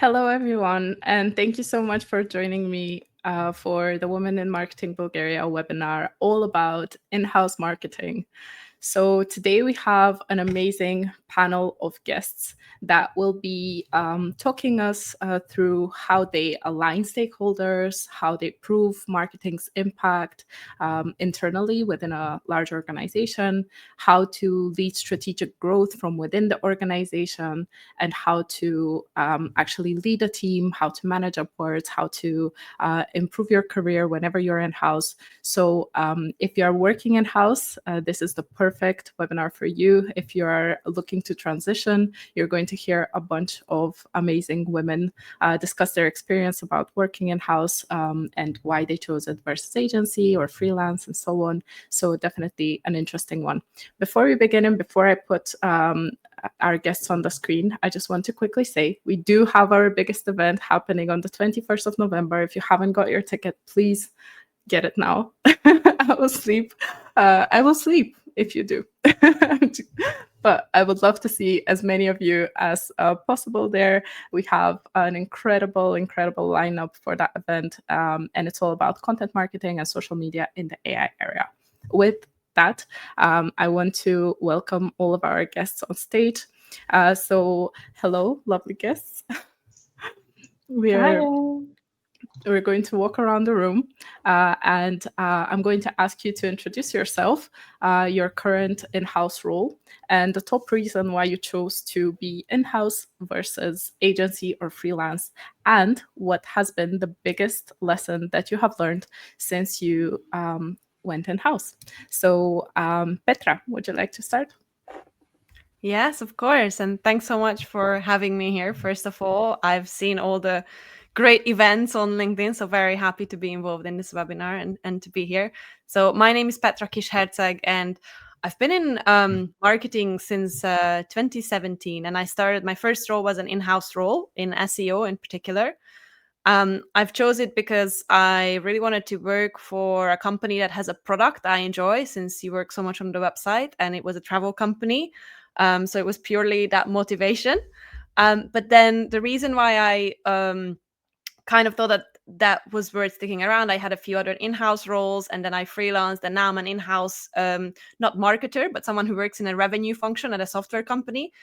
Hello, everyone, and thank you so much for joining me for the Women in Marketing Bulgaria webinar all about in-house marketing. So today we have an amazing panel of guests that will be talking us through how they align stakeholders, how they prove marketing's impact internally within a large organization, how to lead strategic growth from within the organization, and how to actually lead a team, how to manage upwards, how to improve your career whenever you're in-house. So if you're working in-house, this is the perfect webinar for you. If you are looking to transition, you're going to hear a bunch of amazing women discuss their experience about working in-house and why they chose it versus agency or freelance and so on. So definitely an interesting one. Before we begin and before I put our guests on the screen, I just want to quickly say we do have our biggest event happening on the 21st of November. If you haven't got your ticket, please get it now. I will sleep. I will sleep if you do. But I would love to see as many of you as possible there. We have an incredible lineup for that event, and it's all about content marketing and social media in the AI area. With that, I want to welcome all of our guests on stage. So hello, lovely guests. We're going to walk around the room and I'm going to ask you to introduce yourself, your current in-house role, and the top reason why you chose to be in-house versus agency or freelance, and what has been the biggest lesson that you have learned since you went in-house. So Petra, would you like to start? Yes, of course. And thanks so much for having me here. First of all, I've seen all the great events on LinkedIn, so very happy to be involved in this webinar and to be here. So my name is Petra Kis-Herczegh, and I've been in marketing since 2017, and I started, my first role was an in-house role in SEO in particular. I've chose it because I really wanted to work for a company that has a product I enjoy, since you work so much on the website, and it was a travel company. So it was purely that motivation. But then the reason why I kind of thought that was worth sticking around, I had a few other in-house roles, and then I freelanced, and now I'm an in-house, not marketer, but someone who works in a revenue function at a software company,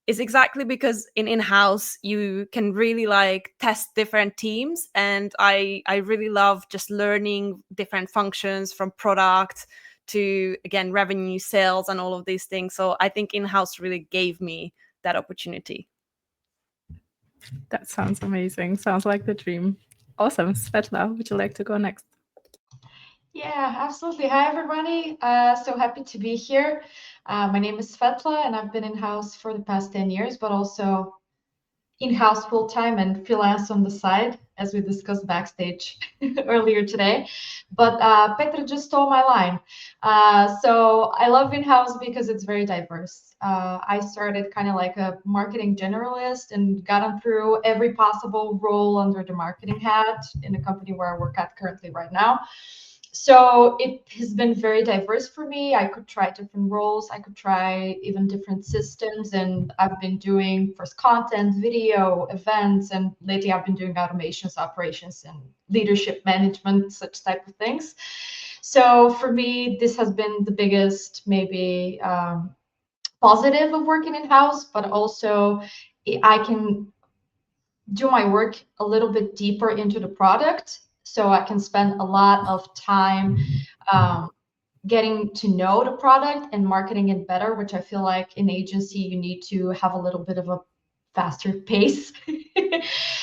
is exactly because in-house you can really like test different teams, and I really love just learning different functions, from product to, again, revenue, sales, and all of these things. So I think in-house really gave me that opportunity. That sounds amazing. Sounds like the dream. Awesome. Svetla, would you like to go next? Yeah, absolutely. Hi, everybody. So happy to be here. My name is Svetla, and I've been in-house for the past 10 years, but also in-house full-time and freelance on the side, as we discussed backstage earlier today. But Petra just stole my line. So I love in-house because it's very diverse. I started kind of like a marketing generalist and gotten through every possible role under the marketing hat in the company where I work at currently right now. So it has been very diverse for me. I could try different roles. I could try even different systems. And I've been doing first content, video, events, and lately I've been doing automations, operations, and leadership management, such type of things. So for me, this has been the biggest maybe positive of working in-house, but also I can do my work a little bit deeper into the product, so I can spend a lot of time getting to know the product and marketing it better, which I feel like in agency you need to have a little bit of a faster pace.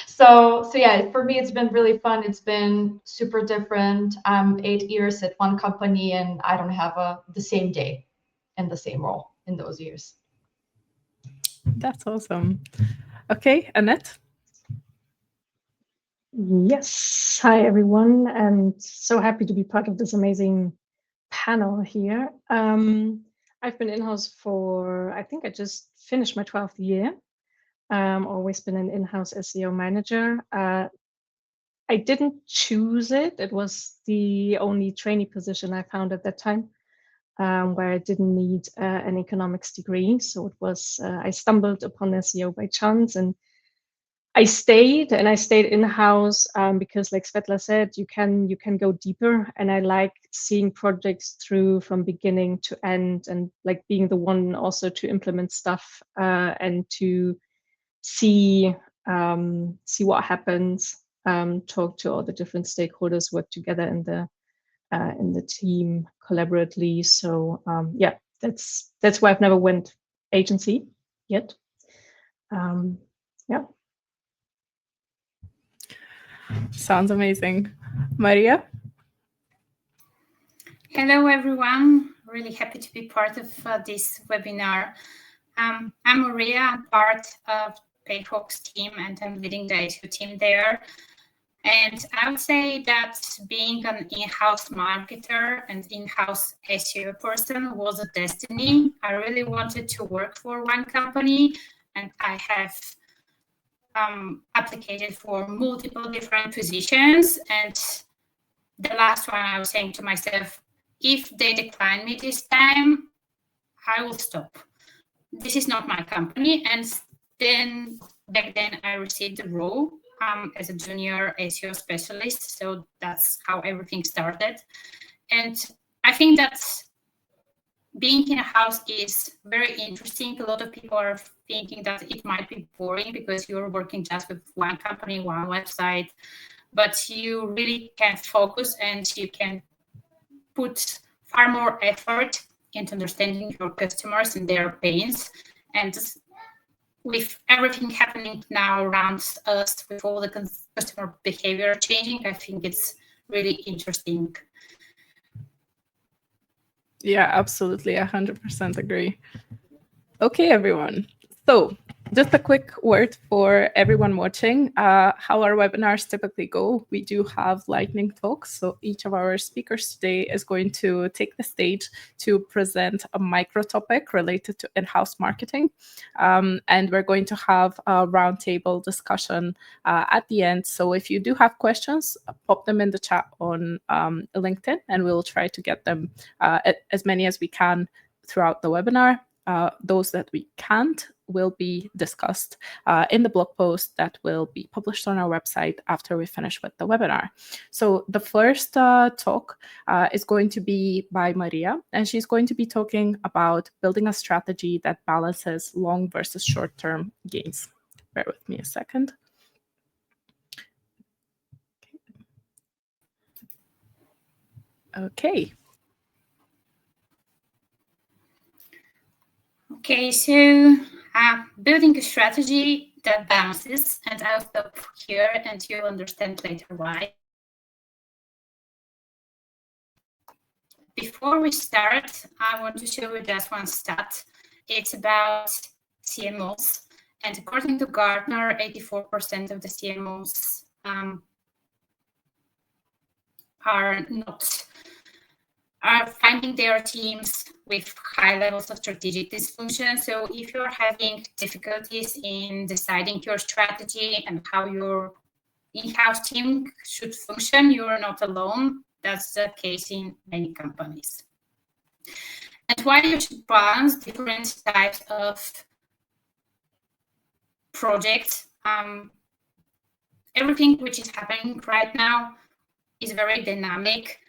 So yeah, for me it's been really fun. It's been super different. I'm 8 years at one company, and I don't have the same day and the same role in those years. That's awesome. Okay, Anett. Yes. Hi, everyone. And so happy to be part of this amazing panel here. I've been in-house for, I think I just finished my 12th year. Always been an in-house SEO manager. I didn't choose it. It was the only trainee position I found at that time, where I didn't need an economics degree. So it was, I stumbled upon SEO by chance, and I stayed in-house because, like Svetla said, you can go deeper, and I like seeing projects through from beginning to end, and like being the one also to implement stuff and to see what happens, talk to all the different stakeholders, work together in the team collaboratively. So yeah, that's why I've never went agency yet. Yeah. Sounds amazing. Maria? Hello, everyone. Really happy to be part of this webinar. I'm Maria. I'm part of Payhawk's team, and I'm leading the SEO team there. And I would say that being an in-house marketer and in-house SEO person was a destiny. I really wanted to work for one company, and I have applied for multiple different positions. And the last one, I was saying to myself, if they decline me this time, I will stop. This is not my company. And then back then I received the role as a junior SEO specialist. So that's how everything started. And I think that being in a house is very interesting. A lot of people are thinking that it might be boring because you're working just with one company, one website, but you really can focus and you can put far more effort into understanding your customers and their pains. And with everything happening now around us, with all the customer behavior changing, I think it's really interesting. Yeah, absolutely. 100% agree. Okay, everyone. So just a quick word for everyone watching. How our webinars typically go, we do have lightning talks. So each of our speakers today is going to take the stage to present a micro topic related to in-house marketing. And we're going to have a roundtable discussion at the end. So if you do have questions, pop them in the chat on LinkedIn, and we'll try to get them as many as we can throughout the webinar. Those that we can't will be discussed in the blog post that will be published on our website after we finish with the webinar. So the first talk is going to be by Maria, and she's going to be talking about building a strategy that balances long versus short-term gains. Bear with me a second. Okay. Okay, so building a strategy that balances, and I'll stop here and you'll understand later why. Before we start, I want to show you just one stat. It's about CMOs, and according to Gartner, 84% of the CMOs are finding their teams with high levels of strategic dysfunction. So if you're having difficulties in deciding your strategy and how your in-house team should function, you're not alone. That's the case in many companies. And why you should balance different types of projects. Everything which is happening right now is very dynamic.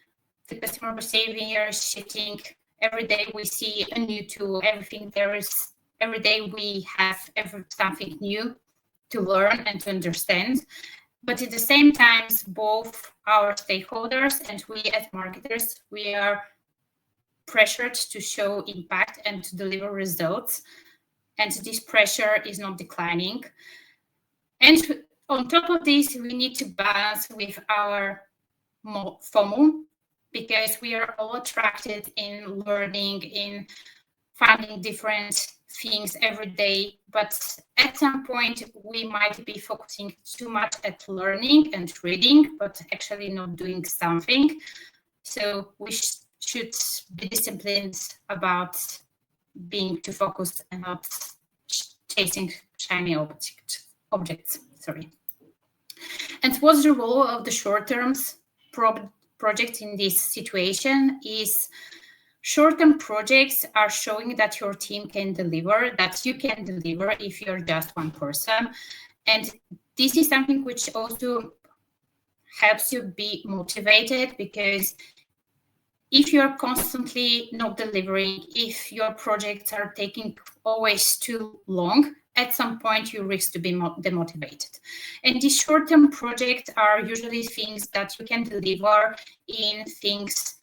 The customer behavior is shifting. Every day we see a new tool. Every day we have something new to learn and to understand. But at the same time, both our stakeholders and we as marketers, we are pressured to show impact and to deliver results. And this pressure is not declining. And on top of this, we need to balance with our FOMO, because we are all attracted in learning, in finding different things every day. But at some point, we might be focusing too much at learning and reading, but actually not doing something. So we should be disciplined about being too focused and not chasing shiny objects. Sorry. And what's the role of the short-term project in this situation is short-term projects are showing that your team can deliver, that you can deliver if you're just one person. And this is something which also helps you be motivated, because if you're constantly not delivering, if your projects are taking always too long, at some point you risk to be demotivated. And these short-term projects are usually things that you can deliver in things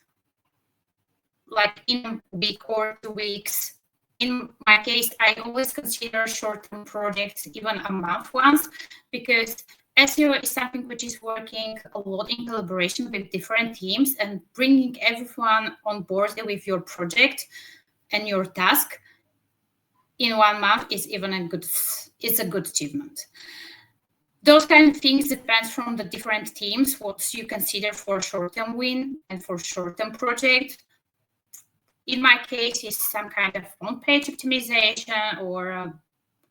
like in a week or 2 weeks. In my case, I always consider short-term projects even a month once, because SEO is something which is working a lot in collaboration with different teams, and bringing everyone on board with your project and your task in 1 month is even it's a good achievement. Those kind of things depend from the different teams, what you consider for short-term win and for short-term project. In my case, it's some kind of on-page optimization or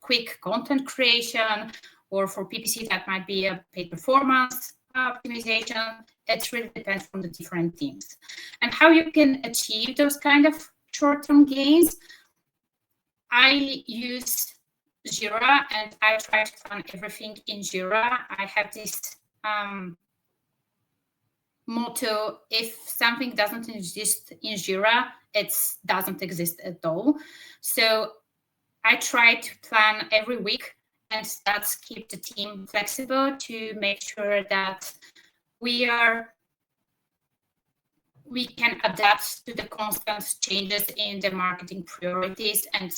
quick content creation, or for PPC, that might be a paid performance optimization. It really depends on the different teams. And how you can achieve those kind of short-term gains, I use Jira, and I try to plan everything in Jira. I have this motto: if something doesn't exist in Jira, it doesn't exist at all. So I try to plan every week, and that's keep the team flexible to make sure that we can adapt to the constant changes in the marketing priorities, and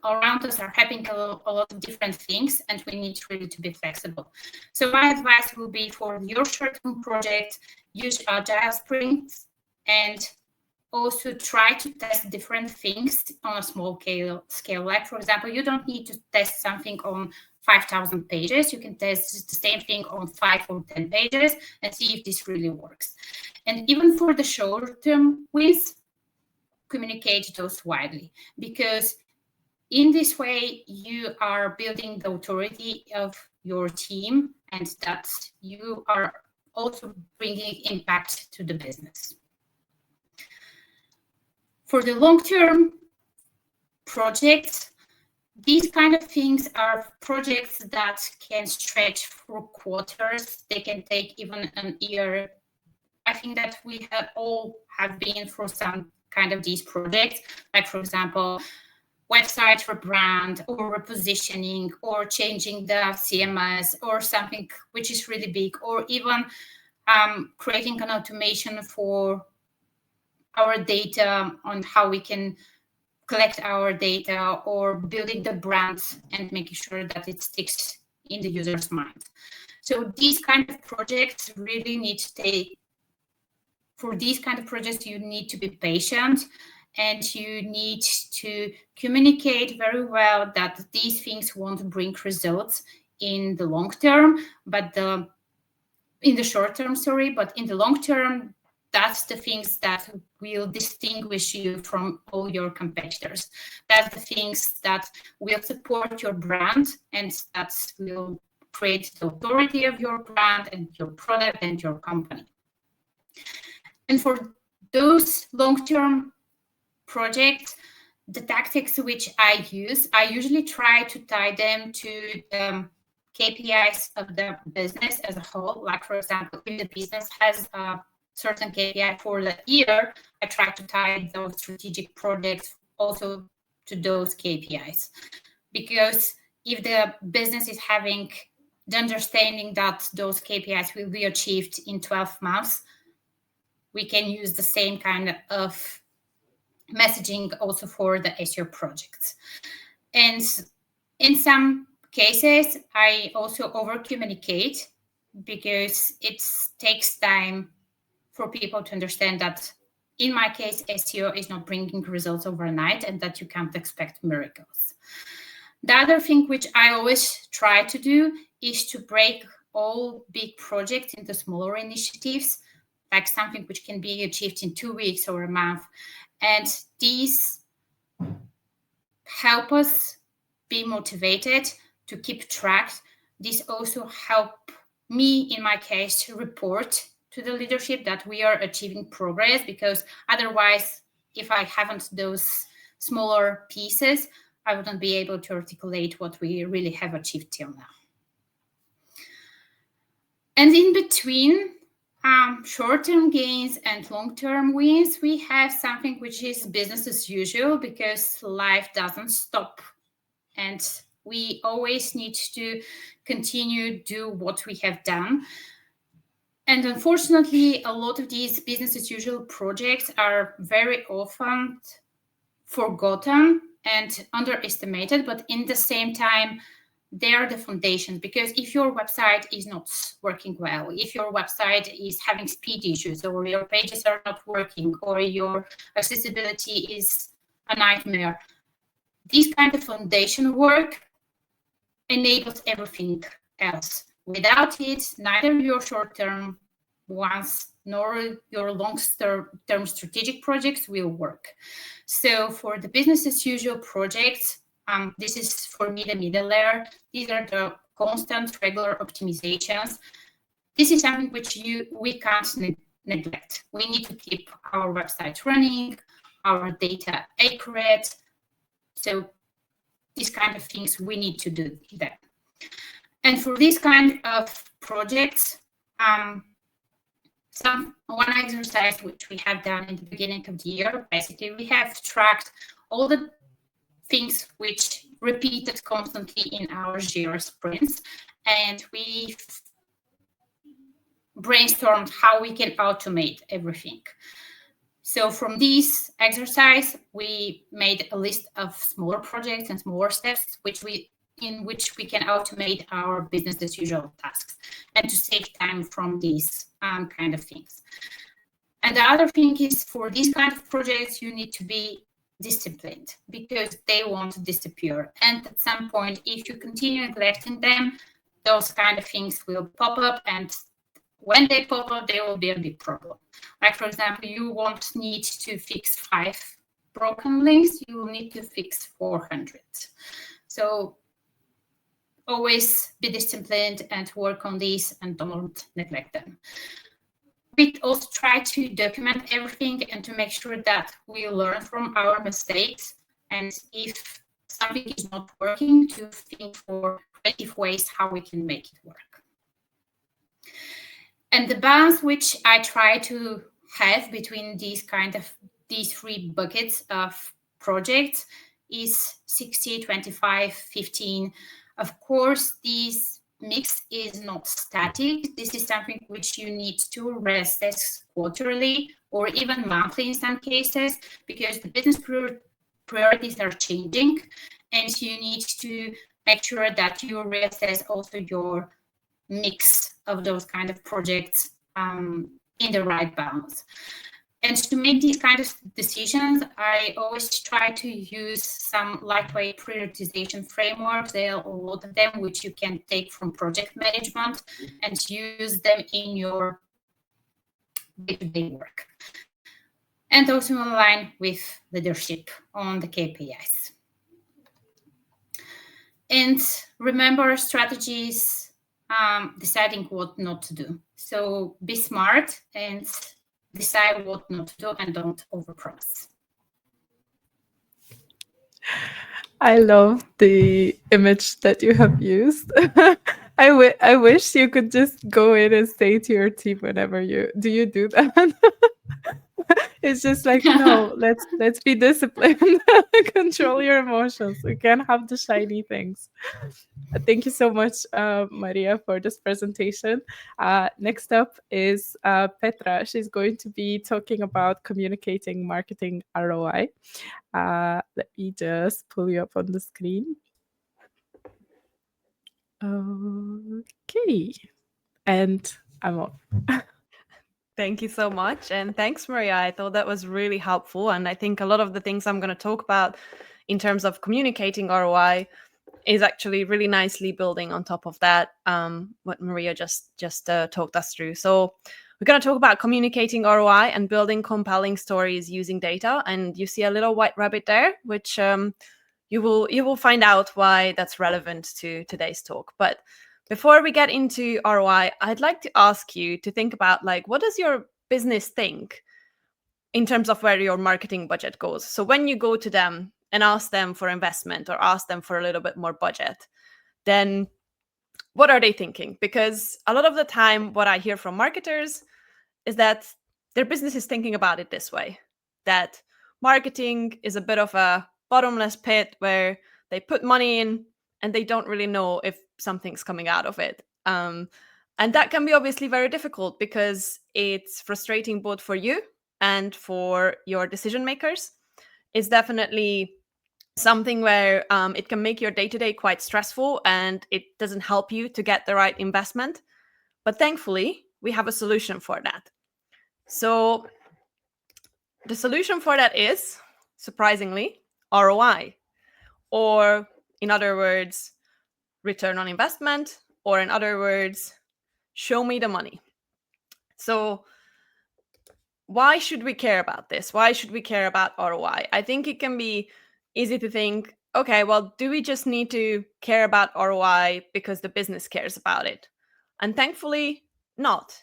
around us are happening a lot of different things, and we need really to be flexible. So my advice will be, for your short-term project, use agile sprints, and also try to test different things on a small scale. Like, for example, you don't need to test something on 5,000 pages. You can test the same thing on 5 or 10 pages and see if this really works. And even for the short-term wins, communicate those widely, because in this way you are building the authority of your team, and that you are also bringing impact to the business. For the long-term projects, these kind of things are projects that can stretch for quarters. They can take even an year. I think that we all have been through some kind of these projects, like, for example, website rebrand or repositioning, or changing the CMS, or something which is really big, or even creating an automation for our data, on how we can collect our data, or building the brand and making sure that it sticks in the user's mind. So these kind of projects really need to take, for these kind of projects, you need to be patient, and you need to communicate very well that these things won't bring results in the long term, but in the short term, sorry, but in the long term, that's the things that will distinguish you from all your competitors. That's the things that will support your brand, and that will create the authority of your brand and your product and your company. And for those long-term projects, the tactics which I use, I usually try to tie them to the KPIs of the business as a whole. Like, for example, if the business has a certain KPI for the year, I try to tie those strategic projects also to those KPIs. Because if the business is having the understanding that those KPIs will be achieved in 12 months, we can use the same kind of messaging also for the SEO projects. And in some cases, I also over-communicate, because it takes time for people to understand that, in my case, SEO is not bringing results overnight, and that you can't expect miracles. The other thing which I always try to do is to break all big projects into smaller initiatives, like something which can be achieved in 2 weeks or a month. And these help us be motivated to keep track. These also help me, in my case, to report to the leadership that we are achieving progress, because otherwise, if I haven't those smaller pieces, I wouldn't be able to articulate what we really have achieved till now. And in between short-term gains and long-term wins, we have something which is business as usual, because life doesn't stop. And we always need to continue do what we have done. And unfortunately, a lot of these business as usual projects are very often forgotten and underestimated, but in the same time, they are the foundation. Because if your website is not working well, if your website is having speed issues, or your pages are not working, or your accessibility is a nightmare, this kind of foundation work enables everything else. Without it, neither your short-term ones nor your long-term strategic projects will work. So for the business as usual projects, this is for me the middle layer. These are the constant, regular optimizations. This is something which we can't neglect. We need to keep our website running, our data accurate. So these kind of things we need to do them. And for this kind of projects, one exercise which we have done in the beginning of the year, basically we have tracked all the things which repeated constantly in our Jira sprints, and we brainstormed how we can automate everything. So from this exercise, we made a list of smaller projects and smaller steps in which we can automate our business as usual tasks and to save time from these kind of things. And the other thing is, for these kind of projects, you need to be disciplined, because they won't disappear. And at some point, if you continue neglecting them, those kind of things will pop up, and when they pop up, they will be a big problem. Like, for example, you won't need to fix 5 broken links, you will need to fix 400. So always be disciplined and work on these, and don't neglect them. We also try to document everything and to make sure that we learn from our mistakes. And if something is not working, to think for creative ways how we can make it work. And the balance which I try to have between these 3 buckets of projects is 60, 25, 15. Of course, this mix is not static. This is something which you need to reassess quarterly or even monthly in some cases, because the business priorities are changing, and you need to make sure that you reassess also your mix of those kind of projects in the right balance. And to make these kind of decisions, I always try to use some lightweight prioritization frameworks. There are a lot of them which you can take from project management and use them in your day-to-day work. And also align with leadership on the KPIs. And remember, strategies, deciding what not to do. So be smart and decide what not to do, and don't overpromise. I love the image that you have used. I wish you could just go in and say to your team whenever you do that. It's just like, no, let's be disciplined. Control your emotions. We can't have the shiny things. Thank you so much, Maria, for this presentation. Next up is Petra. She's going to be talking about communicating marketing ROI. Let me just pull you up on the screen. Okay. And I'm off. Thank you so much. And thanks, Maria. I thought that was really helpful. And I think a lot of the things I'm going to talk about in terms of communicating ROI is actually really nicely building on top of that, what Maria just talked us through. So we're going to talk about communicating ROI and building compelling stories using data. And you see a little white rabbit there, which you will find out why that's relevant to today's talk. But before we get into ROI, I'd like to ask you to think about, like, what does your business think in terms of where your marketing budget goes? So when you go to them and ask them for investment or ask them for a little bit more budget, then what are they thinking? Because a lot of the time, what I hear from marketers is that their business is thinking about it this way, that marketing is a bit of a bottomless pit where they put money in and they don't really know if something's coming out of it. And that can be obviously very difficult because it's frustrating both for you and for your decision makers. It's definitely something where it can make your day-to-day quite stressful and it doesn't help you to get the right investment. But thankfully, we have a solution for that. So the solution for that is, surprisingly, ROI, or in other words, return on investment, or in other words, show me the money. So why should we care about this? Why should we care about ROI? I think it can be easy to think, okay, well, do we just need to care about ROI because the business cares about it? And thankfully, not.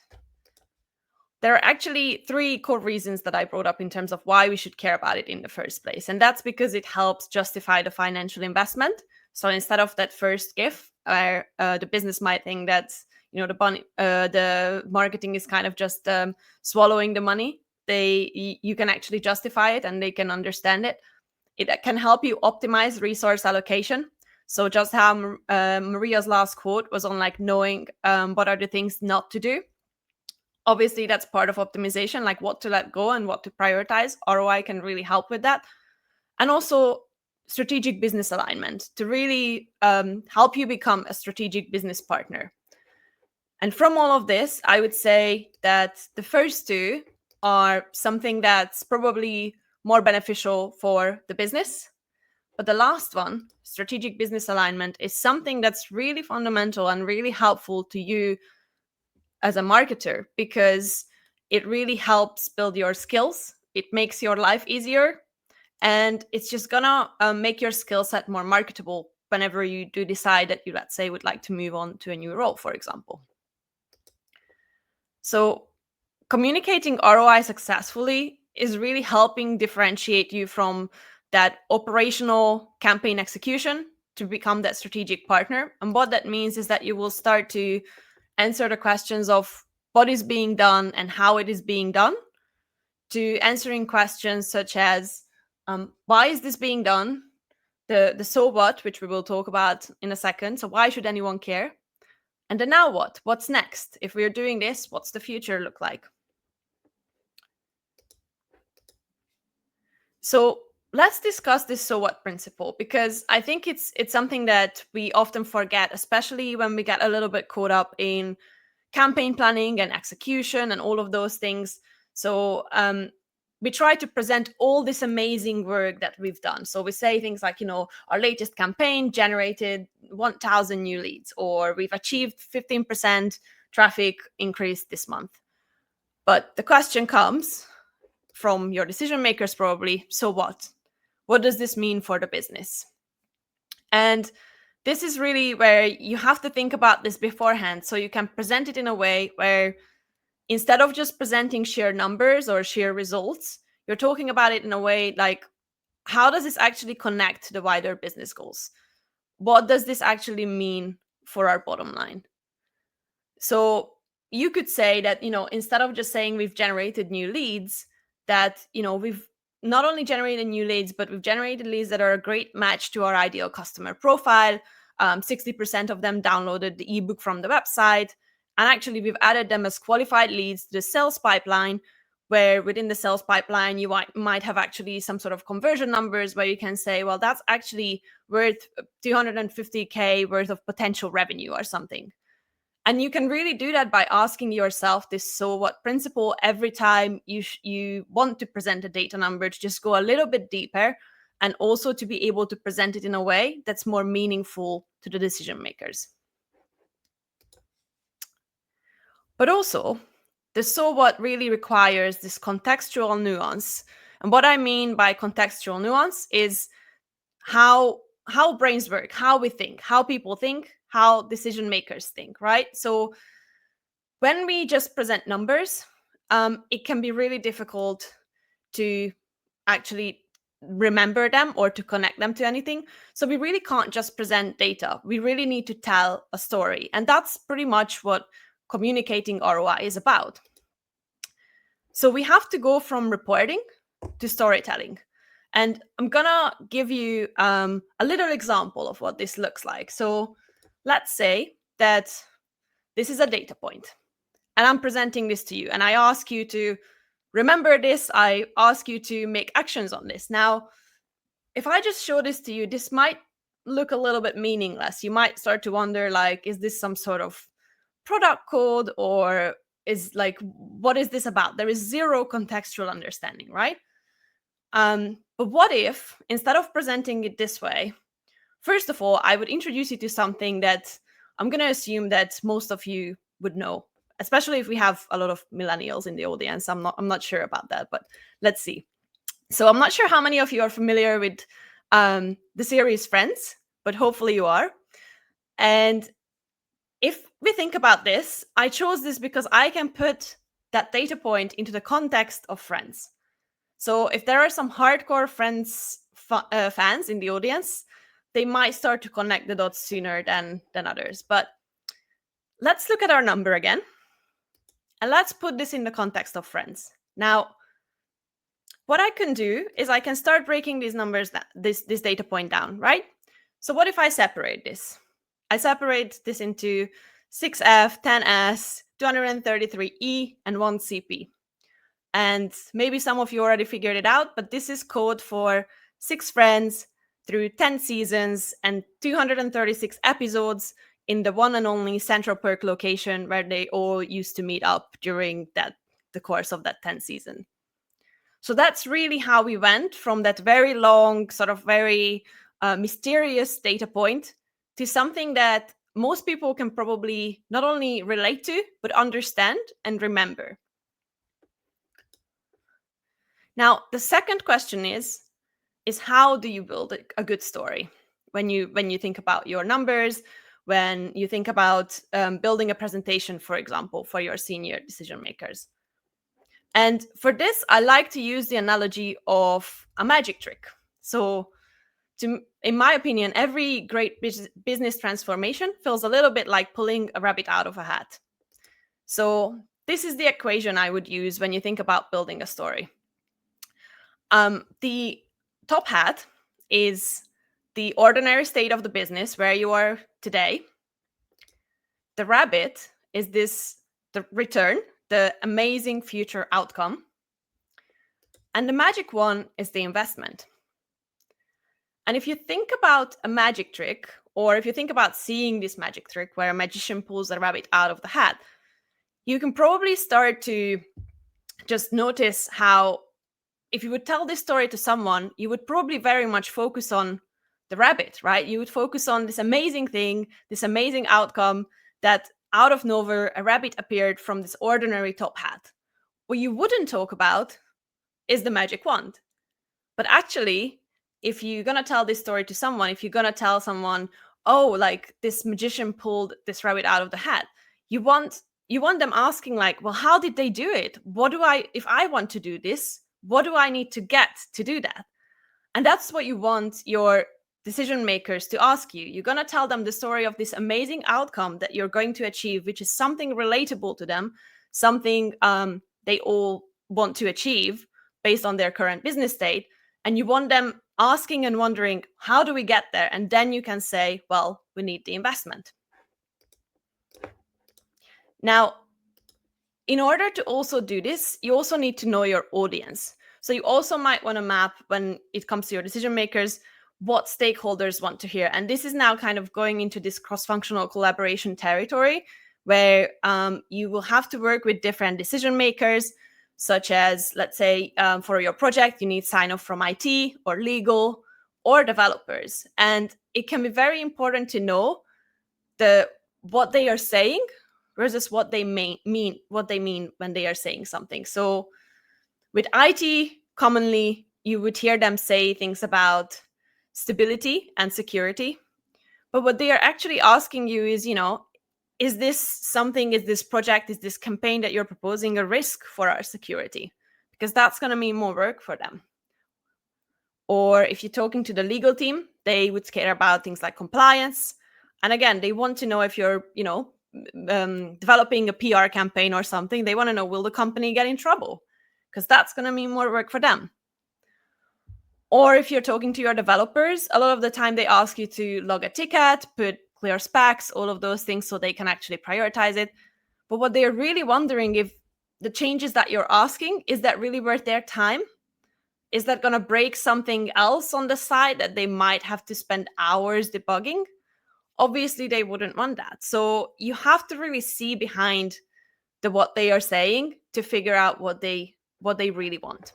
There are actually 3 core reasons that I brought up in terms of why we should care about it in the first place. And that's because it helps justify the financial investment. So instead of that first gift, where the business might think that the marketing is kind of just swallowing the money, you can actually justify it and they can understand it. It can help you optimize resource allocation. So just how Maria's last quote was on like knowing what are the things not to do. Obviously, that's part of optimization, like what to let go and what to prioritize. ROI can really help with that. And also strategic business alignment to really help you become a strategic business partner. And from all of this, I would say that the first 2 are something that's probably more beneficial for the business. But the last one, strategic business alignment, is something that's really fundamental and really helpful to you as a marketer, because it really helps build your skills. It makes your life easier, and it's just gonna make your skill set more marketable whenever you do decide that you, let's say, would like to move on to a new role, for example. So communicating ROI successfully is really helping differentiate you from that operational campaign execution to become that strategic partner. And what that means is that you will start to answer the questions of what is being done and how it is being done, to answering questions such as why is this being done, the so what, which we will talk about in a second. So why should anyone care? And the now what? What's next? If we're doing this, what's the future look like? So let's discuss this so what principle, because I think it's something that we often forget, especially when we get a little bit caught up in campaign planning and execution and all of those things. So we try to present all this amazing work that we've done. So we say things like, our latest campaign generated 1,000 new leads, or we've achieved 15% traffic increase this month. But the question comes from your decision makers probably, so what? What does this mean for the business? And this is really where you have to think about this beforehand, so you can present it in a way where instead of just presenting sheer numbers or sheer results, you're talking about it in a way like, how does this actually connect to the wider business goals? What does this actually mean for our bottom line? So you could say that, instead of just saying we've generated new leads, that, we've not only generated new leads, but we've generated leads that are a great match to our ideal customer profile. 60% of them downloaded the ebook from the website. And actually, we've added them as qualified leads to the sales pipeline, where within the sales pipeline, you might have actually some sort of conversion numbers where you can say, well, that's actually worth 250K worth of potential revenue or something. And you can really do that by asking yourself this so what principle every time you want to present a data number, to just go a little bit deeper, and also to be able to present it in a way that's more meaningful to the decision makers. But also, the so what really requires this contextual nuance. And what I mean by contextual nuance is how brains work, how we think, how people think, how decision makers think, right? So when we just present numbers, it can be really difficult to actually remember them or to connect them to anything. So we really can't just present data. We really need to tell a story. And that's pretty much what communicating ROI is about. So we have to go from reporting to storytelling. And I'm gonna give you a little example of what this looks like. So let's say that this is a data point, and I'm presenting this to you, and I ask you to remember this. I ask you to make actions on this. Now, if I just show this to you, this might look a little bit meaningless. You might start to wonder, like, is this some sort of product code, or is like, what is this about? There is zero contextual understanding, right? But what if, instead of presenting it this way, first of all, I would introduce you to something that I'm going to assume that most of you would know, especially if we have a lot of millennials in the audience. I'm not sure about that, but let's see. So I'm not sure how many of you are familiar with the series Friends, but hopefully you are. And if we think about this, I chose this because I can put that data point into the context of Friends. So if there are some hardcore Friends fans in the audience, they might start to connect the dots sooner than others. But let's look at our number again. And let's put this in the context of Friends. Now, what I can do is I can start breaking these numbers, this data point down, right? So what if I separate this? I separate this into 6F, 10S, 233E, and 1 CP. And maybe some of you already figured it out, but this is code for 6 friends through 10 seasons and 236 episodes in the one and only Central Perk location where they all used to meet up during the course of that 10th season. So that's really how we went from that very long, sort of very mysterious data point to something that most people can probably not only relate to, but understand and remember. Now, the second question is how do you build a good story? When you think about your numbers, when you think about building a presentation, for example, for your senior decision makers. And for this, I like to use the analogy of a magic trick. So in my opinion, every great business transformation feels a little bit like pulling a rabbit out of a hat. So this is the equation I would use when you think about building a story. The top hat is the ordinary state of the business where you are today. The rabbit is the return, the amazing future outcome. And the magic one is the investment. And if you think about a magic trick, or if you think about seeing this magic trick where a magician pulls a rabbit out of the hat, you can probably start to just notice how, if you would tell this story to someone, you would probably very much focus on the rabbit, right? You would focus on this amazing thing, this amazing outcome that out of nowhere, a rabbit appeared from this ordinary top hat. What you wouldn't talk about is the magic wand. But actually, if you're going to tell this story to someone, if you're going to tell someone, oh, like this magician pulled this rabbit out of the hat, you want them asking like, well, how did they do it? If I want to do this, what do I need to get to do that? And that's what you want your decision makers to ask you. You're going to tell them the story of this amazing outcome that you're going to achieve, which is something relatable to them, something they all want to achieve based on their current business state. And you want them asking and wondering, how do we get there? And then you can say, well, we need the investment. Now, in order to also do this, you also need to know your audience. So you also might want to map, when it comes to your decision makers, what stakeholders want to hear. And this is now kind of going into this cross-functional collaboration territory where you will have to work with different decision makers, such as, let's say, for your project, you need sign-off from IT or legal or developers. And it can be very important to know what they are saying versus what they mean when they are saying something. So with IT, commonly, you would hear them say things about stability and security. But what they are actually asking you is, is this project, is this campaign that you're proposing a risk for our security? Because that's going to mean more work for them. Or if you're talking to the legal team, they would care about things like compliance. And again, they want to know if you're, developing a PR campaign or something. They want to know, will the company get in trouble? Because that's going to mean more work for them. Or if you're talking to your developers, a lot of the time they ask you to log a ticket, put clear specs, all of those things so they can actually prioritize it. But what they're really wondering, if the changes that you're asking, is that really worth their time? Is that going to break something else on the side that they might have to spend hours debugging? Obviously, they wouldn't want that. So you have to really see behind what they are saying to figure out what they really want.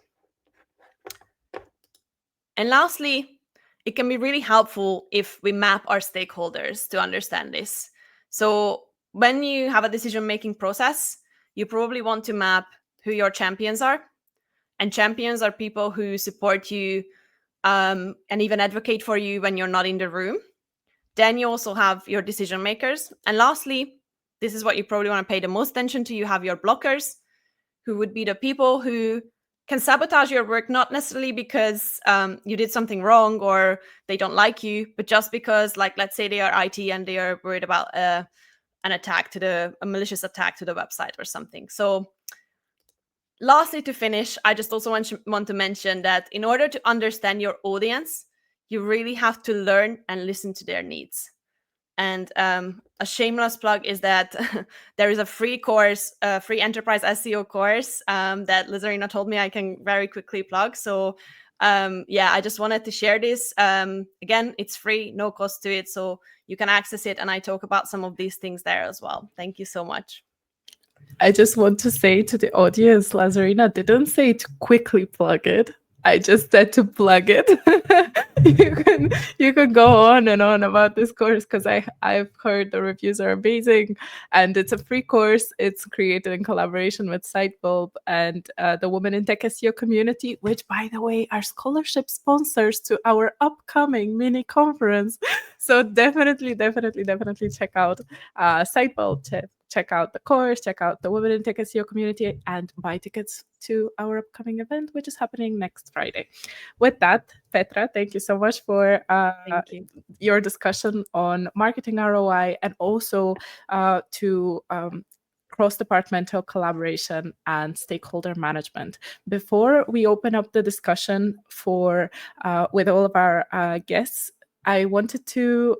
And lastly, it can be really helpful if we map our stakeholders to understand this. So when you have a decision-making process, you probably want to map who your champions are. And champions are people who support you and even advocate for you when you're not in the room. Then you also have your decision makers. And lastly, this is what you probably want to pay the most attention to. You have your blockers, who would be the people who can sabotage your work, not necessarily because you did something wrong or they don't like you, but just because, like, let's say they are IT and they are worried about a malicious attack to the website or something. So lastly, to finish, I just also want to mention that in order to understand your audience, you really have to learn and listen to their needs. And a shameless plug is that there is a free course, a free enterprise SEO course that Lazarina told me I can very quickly plug. So I just wanted to share this. Again, it's free, no cost to it. So you can access it. And I talk about some of these things there as well. Thank you so much. I just want to say to the audience, Lazarina didn't say to quickly plug it. I just said to plug it. you can go on and on about this course because I've heard the reviews are amazing, and it's a free course. It's created in collaboration with Sitebulb and the Women in Tech SEO community, which, by the way, are scholarship sponsors to our upcoming mini conference. So definitely check out Sitebulb. Check out the course, check out the Women in Tech SEO community, and buy tickets to our upcoming event, which is happening next Friday. With that, Petra, thank you so much for your discussion on marketing ROI and also to cross-departmental collaboration and stakeholder management. Before we open up the discussion for with all of our guests, I wanted to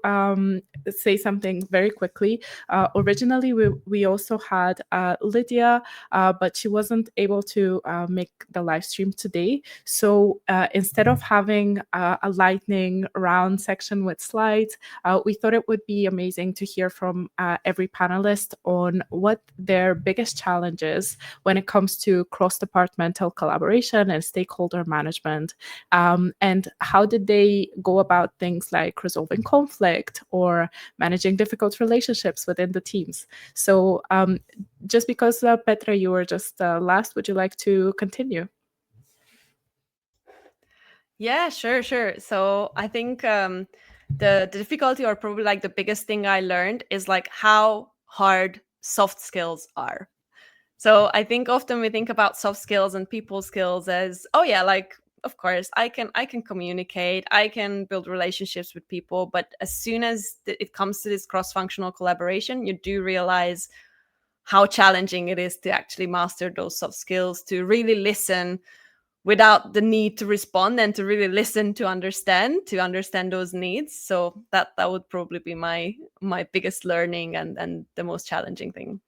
say something very quickly. Originally, we also had Lydia, but she wasn't able to make the live stream today. So instead of having a lightning round section with slides, we thought it would be amazing to hear from every panelist on what their biggest challenges when it comes to cross-departmental collaboration and stakeholder management, and how did they go about things like resolving conflict or managing difficult relationships within the teams. So just because, Petra, you were just last, would you like to continue? Yeah, sure. So I think the difficulty, or probably like the biggest thing I learned, is like how hard soft skills are. So I think often we think about soft skills and people skills as, oh yeah, like, of course, I can communicate, I can build relationships with people. But as soon as it comes to this cross-functional collaboration, you do realize how challenging it is to actually master those soft skills, to really listen without the need to respond, and to really listen to understand those needs. So that would probably be my biggest learning and the most challenging thing.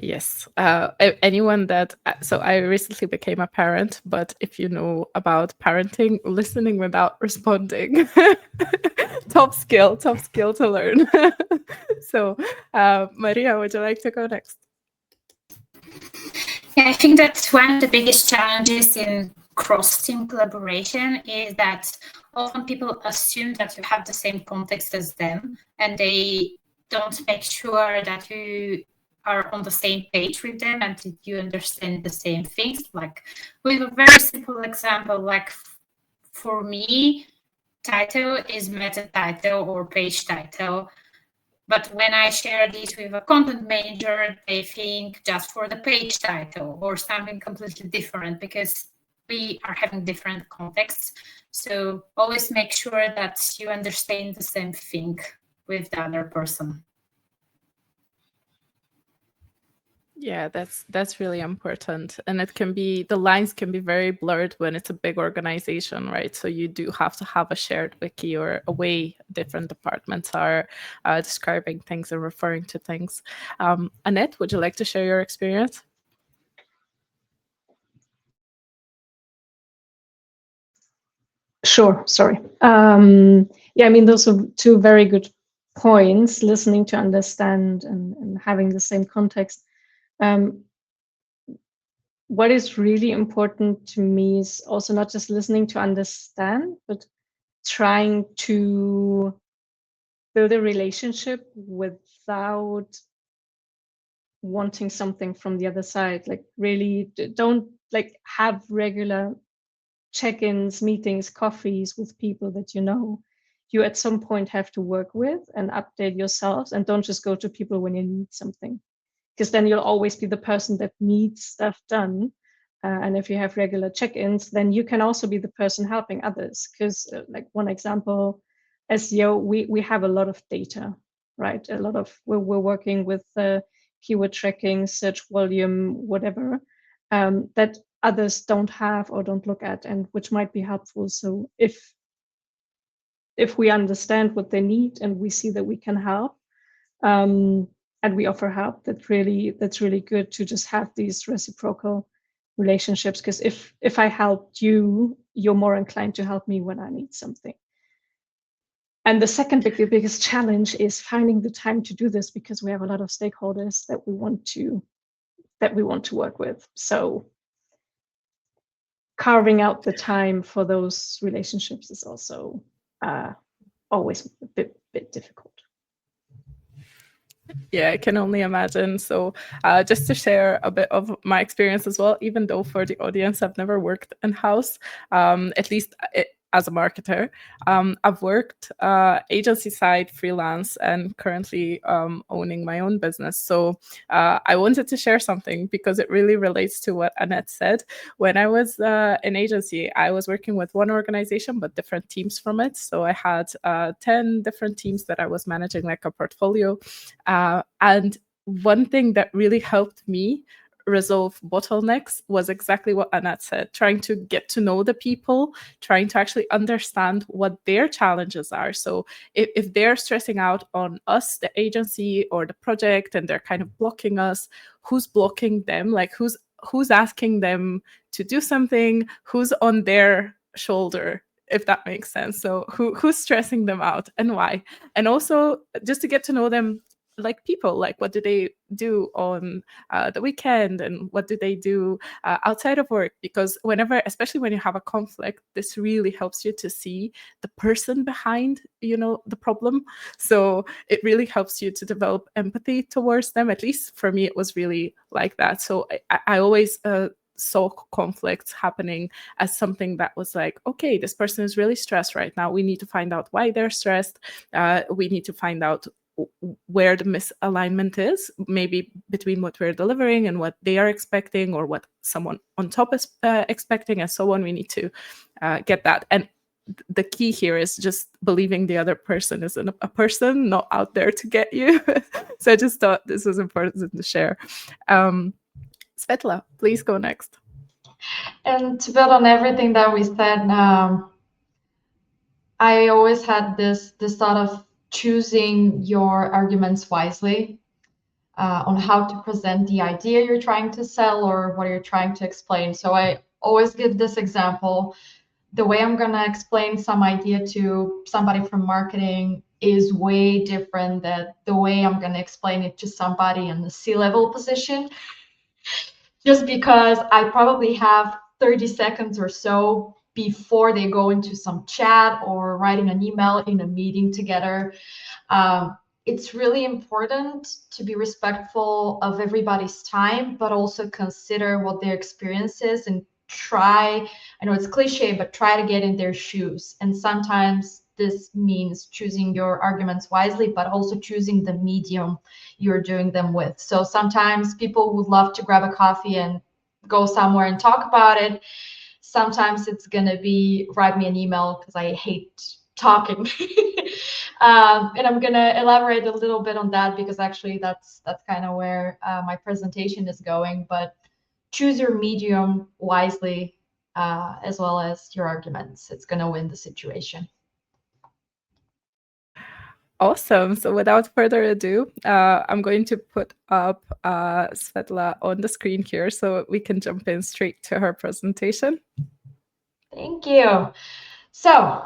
Yes. Anyone that, so I recently became a parent, but if you know about parenting, listening without responding, top skill to learn. So Maria, would you like to go next? Yeah, I think that one of the biggest challenges in cross-team collaboration is that often people assume that you have the same context as them, and they don't make sure that you are on the same page with them and that you understand the same things. Like, with a very simple example, like for me, title is meta title or page title. But when I share this with a content manager, they think just for the page title or something completely different, because we are having different contexts. So always make sure that you understand the same thing with the other person. Yeah, that's really important. And it can be, the lines can be very blurred when it's a big organization, right? So you do have to have a shared wiki or a way different departments are describing things and referring to things. Anett, would you like to share your experience? Sure, sorry. Yeah, I mean, those are two very good points, listening to understand and having the same context. What is really important to me is also not just listening to understand, but trying to build a relationship without wanting something from the other side. Like, really don't like have regular check-ins, meetings, coffees with people that you at some point have to work with, and update yourselves, and don't just go to people when you need something, because then you'll always be the person that needs stuff done. And if you have regular check-ins, then you can also be the person helping others. Because like one example, SEO, we have a lot of data, right? A lot of, we're working with keyword tracking, search volume, whatever, that others don't have or don't look at, and which might be helpful. So if we understand what they need and we see that we can help, and we offer help, that's really good to just have these reciprocal relationships. Because if I helped you, you're more inclined to help me when I need something. And the second biggest challenge is finding the time to do this, because we have a lot of stakeholders that we want to work with. So carving out the time for those relationships is also always a bit difficult. Yeah, I can only imagine. So just to share a bit of my experience as well, even though for the audience, I've never worked in-house, at least as a marketer. I've worked agency side, freelance, and currently owning my own business. So I wanted to share something because it really relates to what Anett said. When I was in agency, I was working with one organization, but different teams from it. So I had 10 different teams that I was managing, like a portfolio. And one thing that really helped me resolve bottlenecks was exactly what Anett said, trying to get to know the people, trying to actually understand what their challenges are. So if they're stressing out on us, the agency or the project, and they're kind of blocking us, who's blocking them? Like who's asking them to do something? Who's on their shoulder, if that makes sense? So who's stressing them out and why? And also just to get to know them like people, like what do they do on the weekend, and what do they do outside of work? Because whenever, especially when you have a conflict, this really helps you to see the person behind, the problem. So it really helps you to develop empathy towards them. At least for me, it was really like that. So I always saw conflicts happening as something that was like, okay, this person is really stressed right now. We need to find out why they're stressed. We need to find out where the misalignment is, maybe between what we're delivering and what they are expecting, or what someone on top is expecting, and so on. We need to get that. And the key here is just believing the other person is a person, not out there to get you. So I just thought this was important to share. Svetla, please go next. And to build on everything that we said, I always had this thought of choosing your arguments wisely on how to present the idea you're trying to sell or what you're trying to explain. So I always give this example. The way I'm going to explain some idea to somebody from marketing is way different than the way I'm going to explain it to somebody in the C-level position, just because I probably have 30 seconds or so before they go into some chat or writing an email in a meeting together. It's really important to be respectful of everybody's time, but also consider what their experience is and try, I know it's cliche, but try to get in their shoes. And sometimes this means choosing your arguments wisely, but also choosing the medium you're doing them with. So sometimes people would love to grab a coffee and go somewhere and talk about it. sometimes it's going to be write me an email because I hate talking. And I'm going to elaborate a little bit on that because actually that's kind of where my presentation is going. But choose your medium wisely, as well as your arguments. It's going to win the situation. Awesome. So without further ado, I'm going to put up Svetla on the screen here so we can jump in straight to her presentation. Thank you. So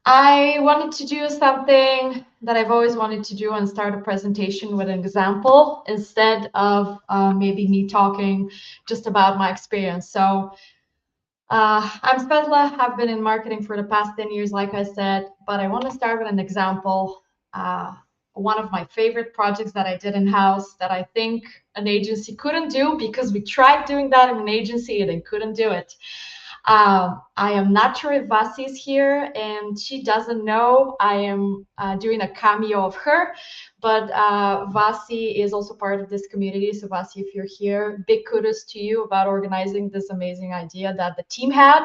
I wanted to do something that I've always wanted to do and start a presentation with an example instead of maybe me talking just about my experience. So I'm Svetla. I've been in marketing for the past 10 years, like I said, but I want to start with an example. One of my favorite projects that I did in-house that I think an agency couldn't do because we tried doing that in an agency and they couldn't do it. I am not sure if Vasi is here and she doesn't know I am doing a cameo of her, but Vasi is also part of this community. So Vasi, if you're here, big kudos to you about organizing this amazing idea that the team had.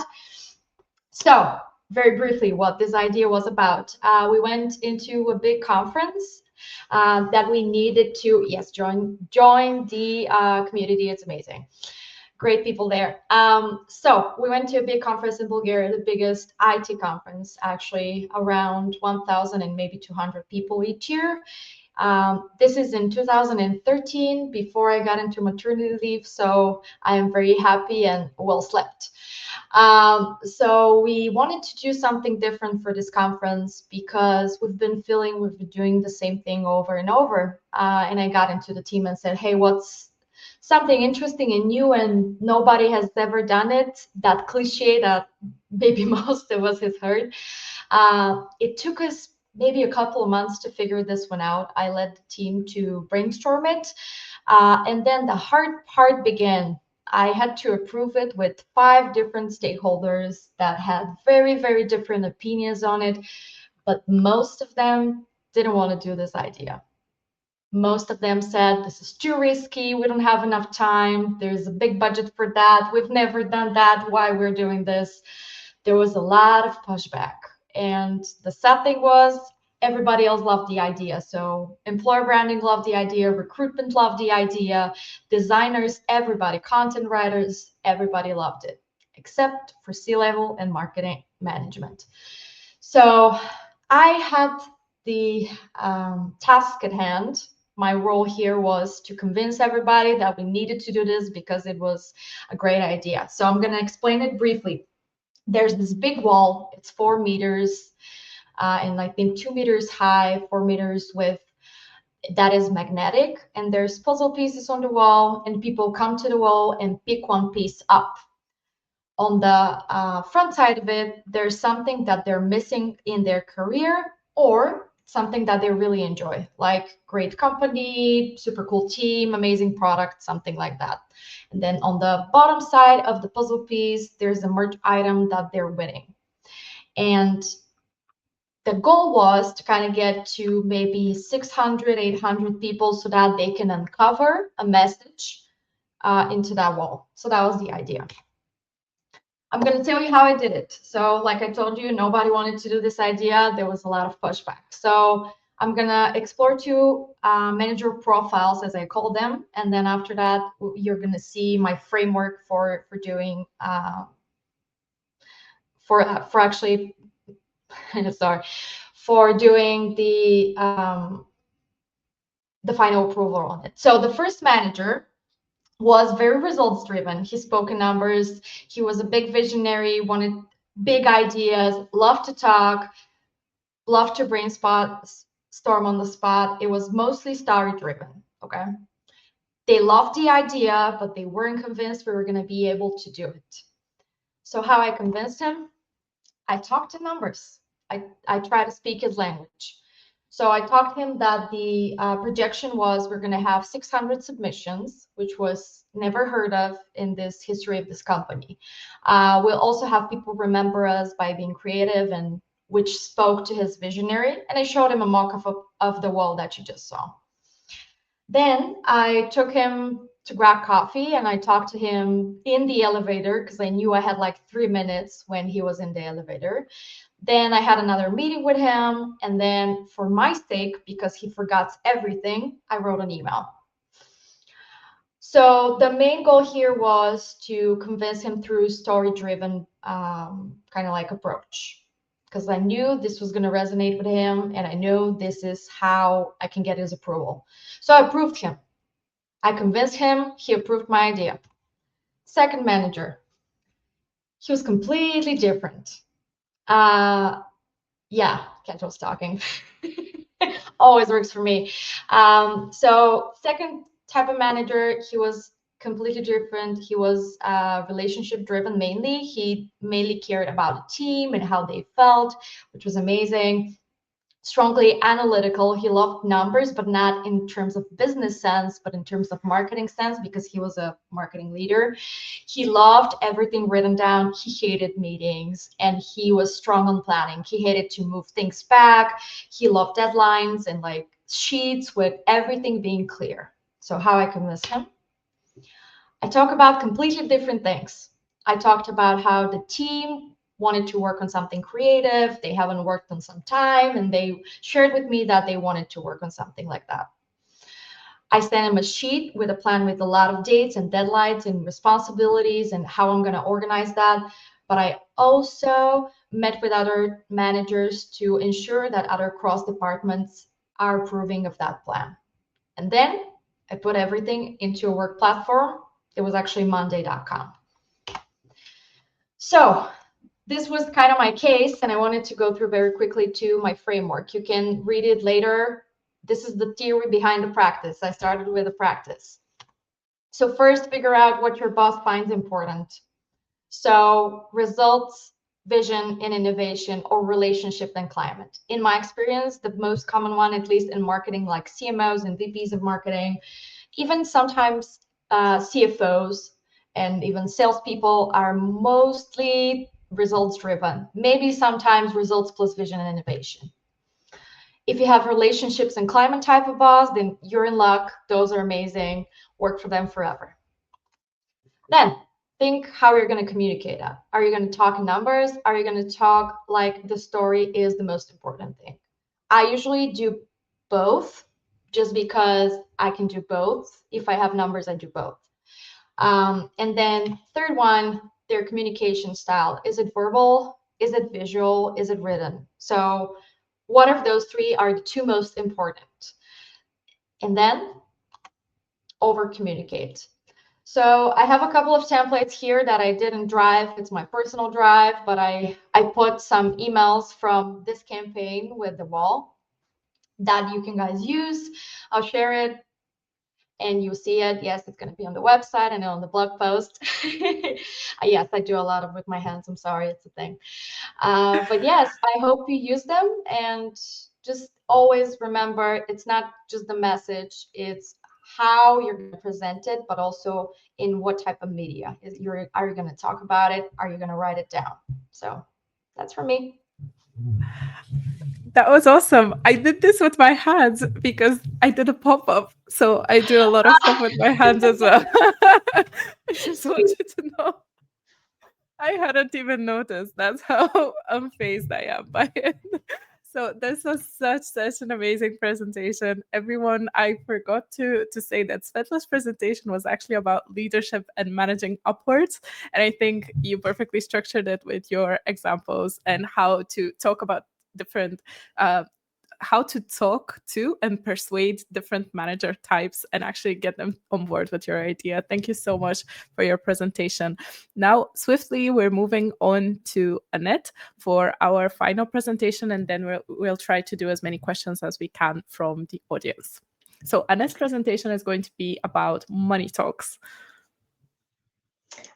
So very briefly, what this idea was about. We went into a big conference that we needed to, yes, join the community. It's amazing. Great people there. So we went to a big conference in Bulgaria, the biggest IT conference, actually around 1,000 and maybe 200 people each year. This is in 2013, before I got into maternity leave. So I am very happy and well slept. So we wanted to do something different for this conference because we've been doing the same thing over and over. And I got into the team and said, hey, what's something interesting and new and nobody has ever done it? That cliche that maybe most of us has heard. It took us maybe a couple of months to figure this one out. I led the team to brainstorm it. And then the hard part began. I had to approve it with 5 different stakeholders that had very, very different opinions on it, but most of them didn't want to do this idea. Most of them said, this is too risky, we don't have enough time, there's a big budget for that, we've never done that, why we're doing this. There was a lot of pushback. And the sad thing was, everybody else loved the idea. So employer branding loved the idea, recruitment loved the idea, designers, everybody, content writers, everybody loved it, except for C-level and marketing management. So I had the task at hand. My role here was to convince everybody that we needed to do this because it was a great idea. So I'm going to explain it briefly. There's this big wall, it's 4 meters. And I think 2 meters high, 4 meters width, that is magnetic. And there's puzzle pieces on the wall, and people come to the wall and pick one piece up. On the front side of it, there's something that they're missing in their career or something that they really enjoy, like great company, super cool team, amazing product, something like that. And then on the bottom side of the puzzle piece, there's a merch item that they're winning. And the goal was to kind of get to maybe 600, 800 people so that they can uncover a message into that wall. So that was the idea. I'm going to tell you how I did it. So like I told you, nobody wanted to do this idea. There was a lot of pushback. So I'm going to explore 2 manager profiles, as I call them. And then after that, you're going to see my framework for doing, for actually, sorry, for doing the final approval on it. So the first manager was very results driven. He spoke in numbers. He was a big visionary, wanted big ideas, loved to talk, loved to brainstorm on the spot. It was mostly story driven. Okay. They loved the idea, but they weren't convinced we were going to be able to do it. So how I convinced him? I talked in numbers. I try to speak his language. So I talked to him that the projection was we're going to have 600 submissions, which was never heard of in this history of this company. We'll also have people remember us by being creative, and which spoke to his visionary. And I showed him a mock-up of the wall that you just saw. Then I took him to grab coffee, and I talked to him in the elevator because I knew I had like 3 minutes when he was in the elevator. Then I had another meeting with him, and then for my sake, because he forgot everything, I wrote an email. So the main goal here was to convince him through story-driven kind of like approach, because I knew this was going to resonate with him, and I know this is how I can get his approval. So I approved him. I convinced him. He approved my idea. Second manager, he was completely different. Yeah, casual stalking always works for me. So second type of manager, he was completely different. He was relationship driven mainly. He mainly cared about the team and how they felt, which was amazing. Strongly analytical. He loved numbers, but not in terms of business sense, but in terms of marketing sense, because he was a marketing leader. He loved everything written down. He hated meetings, and he was strong on planning. He hated to move things back. He loved deadlines and like sheets with everything being clear. So how I convinced him? I talk about completely different things. I talked about how the team wanted to work on something creative. They haven't worked on some time, and they shared with me that they wanted to work on something like that. I sent him a sheet with a plan with a lot of dates and deadlines and responsibilities and how I'm going to organize that. But I also met with other managers to ensure that other cross departments are approving of that plan. And then I put everything into a work platform. It was actually monday.com. So this was kind of my case, and I wanted to go through very quickly to my framework. You can read it later. This is the theory behind the practice. I started with a practice. So first, figure out what your boss finds important. So results, vision, and innovation, or relationship and climate. In my experience, the most common one, at least in marketing, like CMOs and VPs of marketing, even sometimes CFOs and even salespeople are mostly results driven, maybe sometimes results plus vision and innovation. If you have relationships and climate type of boss, then you're in luck. Those are amazing. Work for them forever. Then think how you're going to communicate that. Are you going to talk numbers? Are you going to talk like the story is the most important thing? I usually do both, just because I can do both. If I have numbers, I do both. And then third one, their communication style. Is it verbal? Is it visual? Is it written? So what of those three are the two most important? And then over communicate. So I have a couple of templates here that I did in Drive. It's my personal Drive, but I put some emails from this campaign with the wall that you can guys use. I'll share it and you'll see it. Yes, it's going to be on the website and on the blog post. Yes, I do a lot of with my hands. I'm sorry, it's a thing. But yes, I hope you use them, and just always remember, it's not just the message, it's how you're going to present it, but also in what type of media. Are you going to talk about it? Are you going to write it down? So that's for me. That was awesome. I did this with my hands because I did a pop-up. So I do a lot of stuff with my hands as well. I just want you to know. I hadn't even noticed. That's how unfazed I am by it. So this was such an amazing presentation. Everyone, I forgot to say that Svetla's presentation was actually about leadership and managing upwards. And I think you perfectly structured it with your examples and how to talk about different how to talk to and persuade different manager types and actually get them on board with your idea. Thank you so much for your presentation. Now, swiftly, we're moving on to Anett for our final presentation, and then we'll try to do as many questions as we can from the audience. So Anett's presentation is going to be about money talks.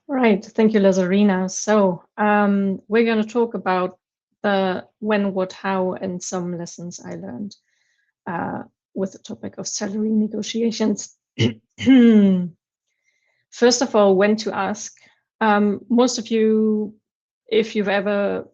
Right. Thank you, Lazarina. So we're going to talk about the when, what, how, and some lessons I learned with the topic of salary negotiations. First of all, when to ask. Most of you, if you've ever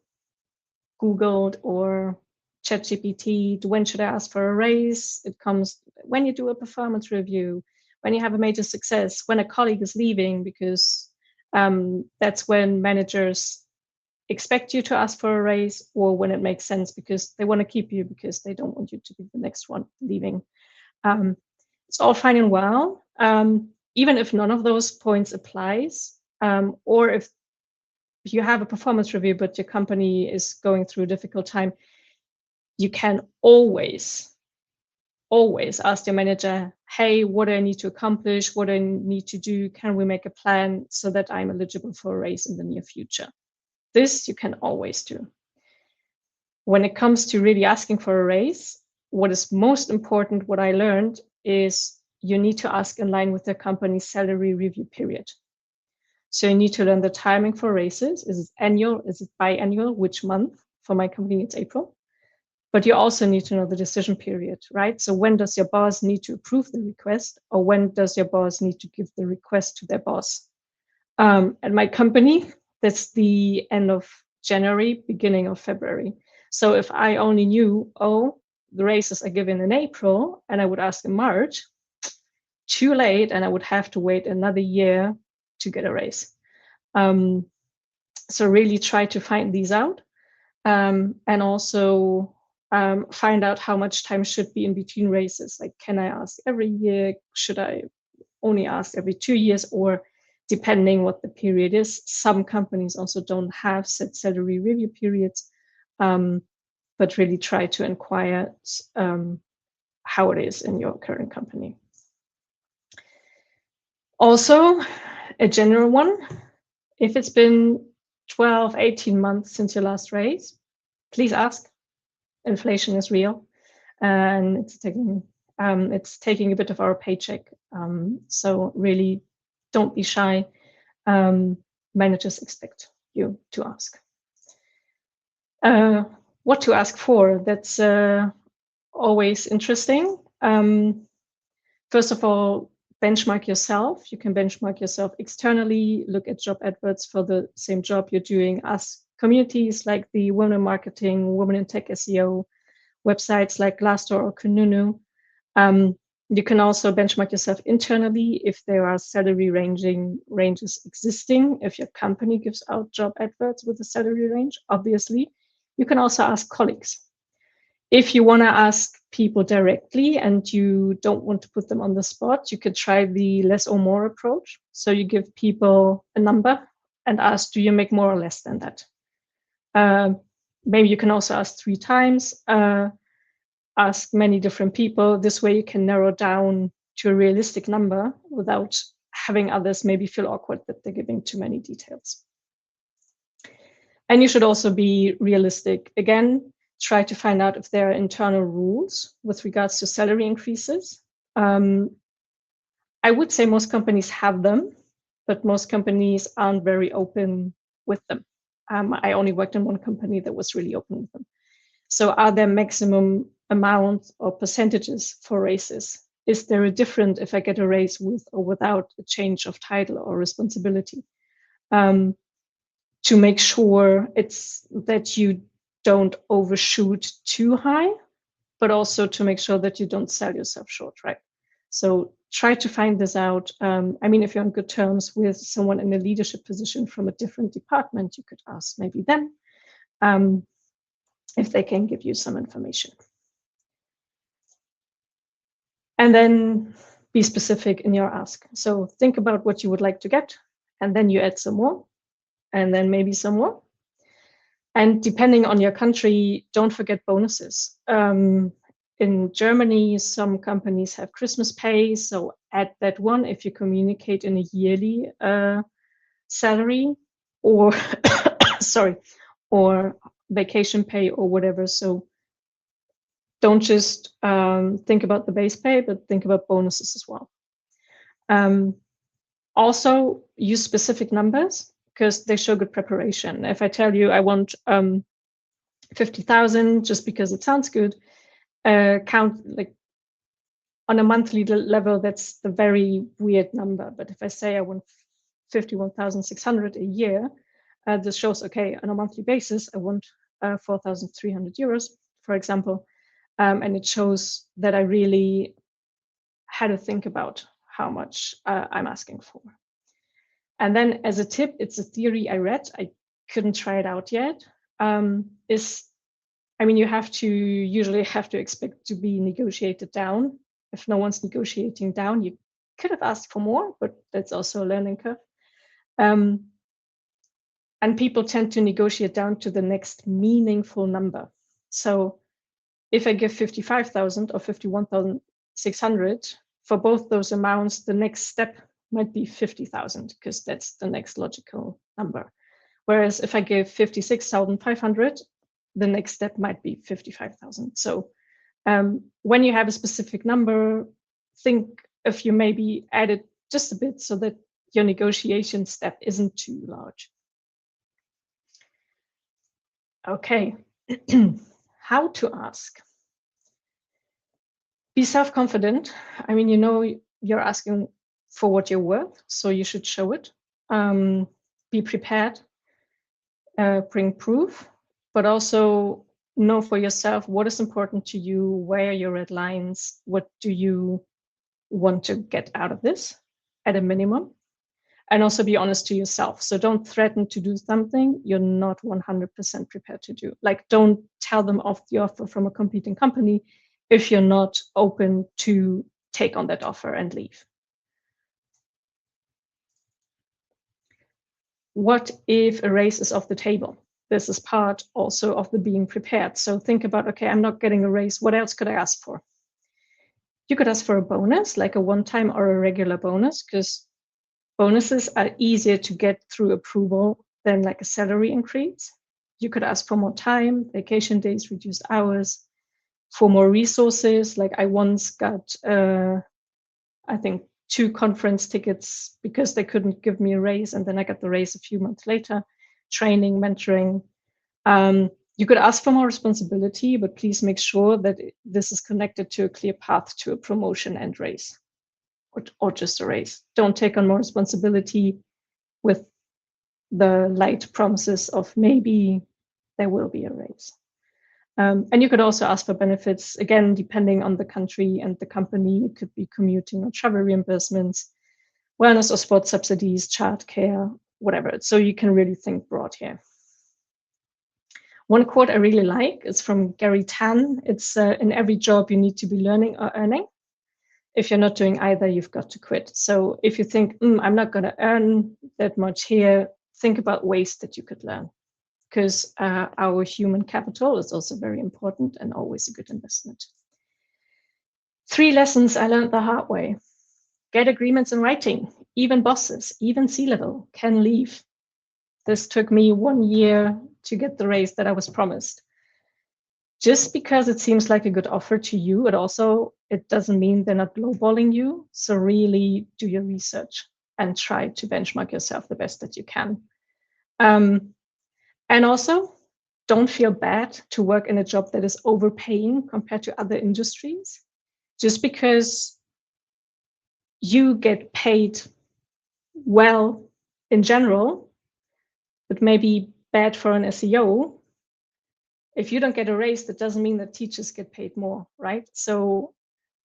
Googled or ChatGPT, when should I ask for a raise? It comes when you do a performance review, when you have a major success, when a colleague is leaving, because that's when managers expect you to ask for a raise, or when it makes sense because they want to keep you because they don't want you to be the next one leaving. It's all fine and well, even if none of those points applies, or if you have a performance review but your company is going through a difficult time, you can always ask your manager, hey, what do I need to accomplish? What do I need to do? Can we make a plan so that I'm eligible for a raise in the near future? This you can always do. When it comes to really asking for a raise, what is most important, what I learned, is you need to ask in line with the company's salary review period. So you need to learn the timing for raises. Is it annual? Is it biannual? Which month? For my company, it's April. But you also need to know the decision period, right? So when does your boss need to approve the request, or when does your boss need to give the request to their boss? At my company, that's the end of January, beginning of February. So if I only knew, oh, the raises are given in April, and I would ask in March, too late, and I would have to wait another year to get a raise. So really try to find these out, and also find out how much time should be in between raises. Like, can I ask every year? Should I only ask every 2 years? Or depending what the period is, some companies also don't have set salary review periods, but really try to inquire how it is in your current company. Also, a general one, if it's been 12, 18 months since your last raise, please ask. Inflation is real, and it's taking a bit of our paycheck. So really, don't be shy. Managers expect you to ask. What to ask for? That's always interesting. First of all, benchmark yourself. You can benchmark yourself externally, look at job adverts for the same job you're doing. Ask communities like the Women in Marketing, Women in Tech SEO, websites like Glassdoor or Kununu. You can also benchmark yourself internally if there are salary ranges existing. If your company gives out job adverts with a salary range, obviously. You can also ask colleagues. If you want to ask people directly and you don't want to put them on the spot, you could try the less or more approach. So you give people a number and ask, do you make more or less than that? Maybe you can also ask 3 times, ask many different people. This way you can narrow down to a realistic number without having others maybe feel awkward that they're giving too many details. And you should also be realistic. Again, try to find out if there are internal rules with regards to salary increases. I would say most companies have them, but most companies aren't very open with them. I only worked in one company that was really open with them. So are there maximum amounts or percentages for raises? Is there a difference if I get a raise with or without a change of title or responsibility? To make sure it's that you don't overshoot too high, but also to make sure that you don't sell yourself short, right? So try to find this out. I mean, if you're on good terms with someone in a leadership position from a different department, you could ask maybe them if they can give you some information. And then be specific in your ask. So think about what you would like to get, and then you add some more, and then maybe some more. And depending on your country, don't forget bonuses. In Germany, some companies have Christmas pay, so add that one if you communicate in a yearly salary, or sorry, or vacation pay or whatever. So don't just think about the base pay, but think about bonuses as well. Also, use specific numbers because they show good preparation. If I tell you I want 50,000 just because it sounds good, count like on a monthly level, that's the very weird number. But if I say I want 51,600 a year, this shows, okay, on a monthly basis, I want 4,300 euros, for example. And it shows that I really had to think about how much I'm asking for. And then as a tip, it's a theory I read, I couldn't try it out yet, you usually have to expect to be negotiated down. If no one's negotiating down, you could have asked for more, but that's also a learning curve. And people tend to negotiate down to the next meaningful number. So if I give 55,000 or 51,600, for both those amounts, the next step might be 50,000 because that's the next logical number. Whereas if I give 56,500, the next step might be 55,000. So when you have a specific number, think if you maybe add it just a bit so that your negotiation step isn't too large. Okay, how to ask. Be self-confident. You're asking for what you're worth, so you should show it. Be prepared, bring proof, but also know for yourself what is important to you, where are your red lines, what do you want to get out of this at a minimum, and also be honest to yourself. So don't threaten to do something you're not 100% prepared to do. Like, don't tell them off the offer from a competing company if you're not open to take on that offer and leave. What if a raise is off the table? This is part also of the being prepared. So think about, okay, I'm not getting a raise. What else could I ask for? You could ask for a bonus, like a one-time or a regular bonus, because bonuses are easier to get through approval than like a salary increase. You could ask for more time, vacation days, reduced hours, for more resources. Like I once got, I think, 2 conference tickets because they couldn't give me a raise, and then I got the raise a few months later. Training, mentoring. You could ask for more responsibility, but please make sure that this is connected to a clear path to a promotion and raise, or just a raise. Don't take on more responsibility with the light promises of maybe there will be a raise. And you could also ask for benefits, again, depending on the country and the company. It could be commuting or travel reimbursements, wellness or sports subsidies, childcare, whatever. So you can really think broad here. One quote I really like is from Gary Tan. It's in every job you need to be learning or earning. If you're not doing either, you've got to quit. So if you think, I'm not going to earn that much here, think about ways that you could learn, because our human capital is also very important and always a good investment. 3 lessons I learned the hard way. Get agreements in writing. Even bosses, even C-level can leave. This took me 1 year to get the raise that I was promised. Just because it seems like a good offer to you, it doesn't mean they're not lowballing you. So really do your research and try to benchmark yourself the best that you can. And also, don't feel bad to work in a job that is overpaying compared to other industries. Just because you get paid well in general, but maybe bad for an SEO, if you don't get a raise, that doesn't mean that teachers get paid more, right? So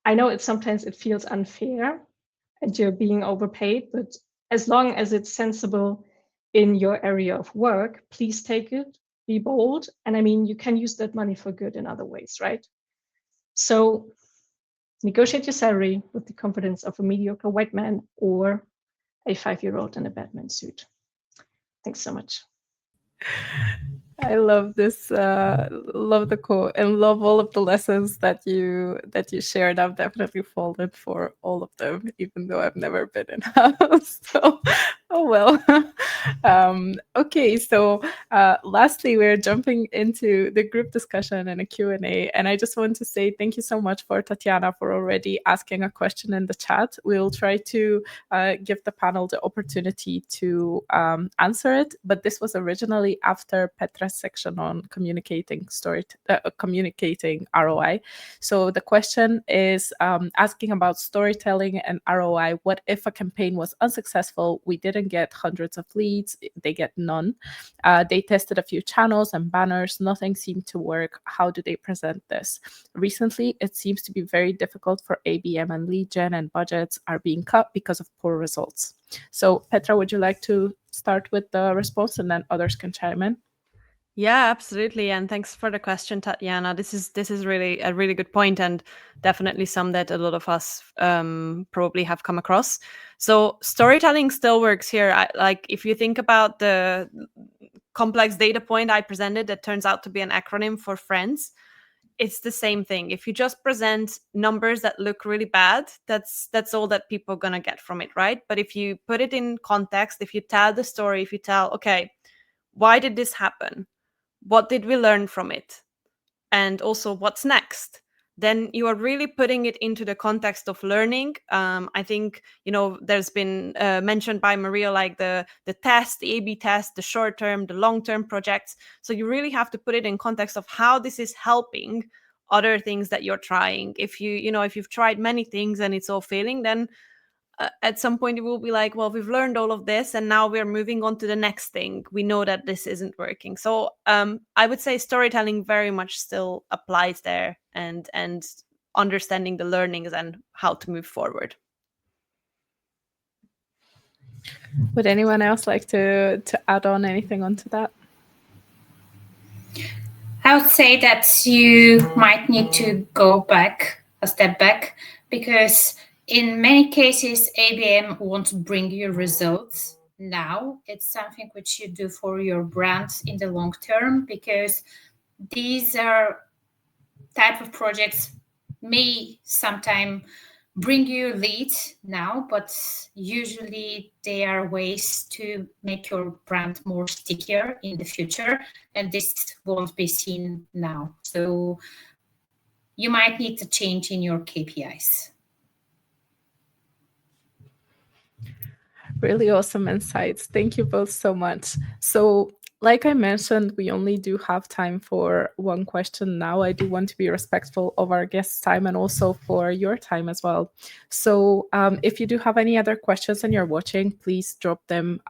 I know sometimes it feels unfair and you're being overpaid, but as long as it's sensible in your area of work, please take it, be bold. And you can use that money for good in other ways, right? So negotiate your salary with the confidence of a mediocre white man or a 5-year-old in a Batman suit. Thanks so much. I love this, love the quote, and love all of the lessons that you shared. I've definitely fallen for all of them, even though I've never been in-house. So, oh well. Okay, so lastly, we're jumping into the group discussion and a Q&A. And I just want to say thank you so much for Tatiana for already asking a question in the chat. We'll try to give the panel the opportunity to answer it. But this was originally after Petra's section on communicating ROI. So the question is asking about storytelling and ROI. What if a campaign was unsuccessful? We didn't can get hundreds of leads, they get none. They tested a few channels and banners, nothing seemed to work. How do they present this? Recently, it seems to be very difficult for ABM, and lead gen and budgets are being cut because of poor results. So Petra, would you like to start with the response, and then others can chime in? Yeah, absolutely. And thanks for the question, Tatiana. This is really a really good point, and definitely some that a lot of us probably have come across. So storytelling still works here. Like if you think about the complex data point I presented that turns out to be an acronym for friends, it's the same thing. If you just present numbers that look really bad, that's all that people are gonna get from it, right? But if you put it in context, if you tell the story, if you tell, okay, why did this happen? What did we learn from it? And also, what's next? Then you are really putting it into the context of learning. I think, there's been mentioned by Maria, like the test, the A/B test, the short-term, the long-term projects. So you really have to put it in context of how this is helping other things that you're trying. If if you've tried many things and it's all failing, then at some point it will be like, well, we've learned all of this and now we're moving on to the next thing. We know that this isn't working. So I would say storytelling very much still applies there, and understanding the learnings and how to move forward. Would anyone else like to add on anything onto that? I would say that you might need to go back a step back, because in many cases, ABM won't bring you results now. It's something which you do for your brand in the long term, because these are type of projects may sometime bring you leads now, but usually they are ways to make your brand more stickier in the future, and this won't be seen now. So you might need to change in your KPIs. Really awesome insights. Thank you both so much. So like I mentioned, we only do have time for one question now. I do want to be respectful of our guests' time and also for your time as well. So if you do have any other questions and you're watching, please drop them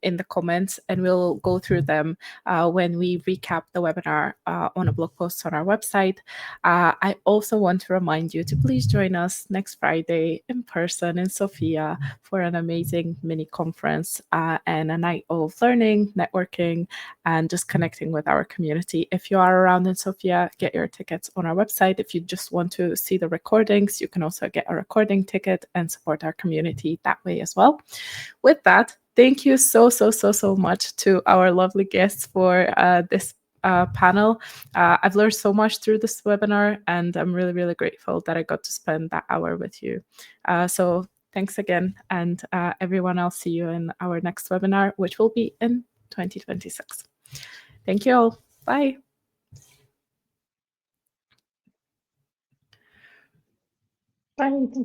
in the comments and we'll go through them when we recap the webinar on a blog post on our website. I also want to remind you to please join us next Friday in person in Sofia for an amazing mini conference and a night of learning, networking, and just connecting with our community. If you are around in Sofia, get your tickets on our website. If you just want to see the recordings, you can also get a recording ticket and support our community that way as well. With that, thank you so much to our lovely guests for this panel. I've learned so much through this webinar, and I'm really grateful that I got to spend that hour with you. So thanks again, and everyone, I'll see you in our next webinar, which will be in 2026. Thank you all. Bye. Bye. Thank you.